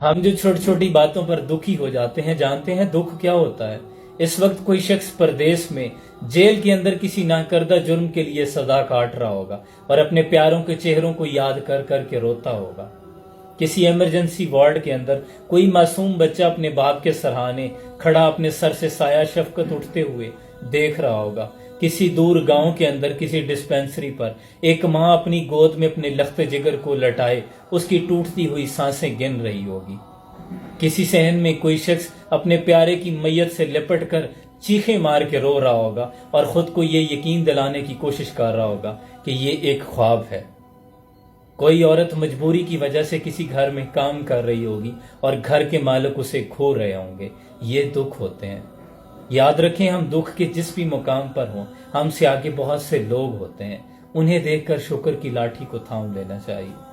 ہم جو چھوٹی چھوٹی باتوں پر دکھی ہو جاتے ہیں، جانتے ہیں دکھ کیا ہوتا ہے؟ اس وقت کوئی شخص پردیس میں جیل کے اندر کسی ناکردہ جرم کے لیے سزا کاٹ رہا ہوگا اور اپنے پیاروں کے چہروں کو یاد کر کر کے روتا ہوگا۔ کسی ایمرجنسی وارڈ کے اندر کوئی معصوم بچہ اپنے باپ کے سرہانے کھڑا اپنے سر سے سایہ شفقت اٹھتے ہوئے دیکھ رہا ہوگا۔ کسی دور گاؤں کے اندر کسی ڈسپینسری پر ایک ماں اپنی گود میں اپنے لخت جگر کو لٹائے اس کی ٹوٹتی ہوئی سانسیں گن رہی ہوگی۔ کسی صحن میں کوئی شخص اپنے پیارے کی میت سے لپٹ کر چیخیں مار کے رو رہا ہوگا اور خود کو یہ یقین دلانے کی کوشش کر رہا ہوگا کہ یہ ایک خواب ہے۔ کوئی عورت مجبوری کی وجہ سے کسی گھر میں کام کر رہی ہوگی اور گھر کے مالک اسے کھو رہے ہوں گے۔ یہ دکھ ہوتے ہیں۔ یاد رکھیں، ہم دکھ کے جس بھی مقام پر ہوں، ہم سے آگے بہت سے لوگ ہوتے ہیں، انہیں دیکھ کر شکر کی لاٹھی کو تھام لینا چاہیے۔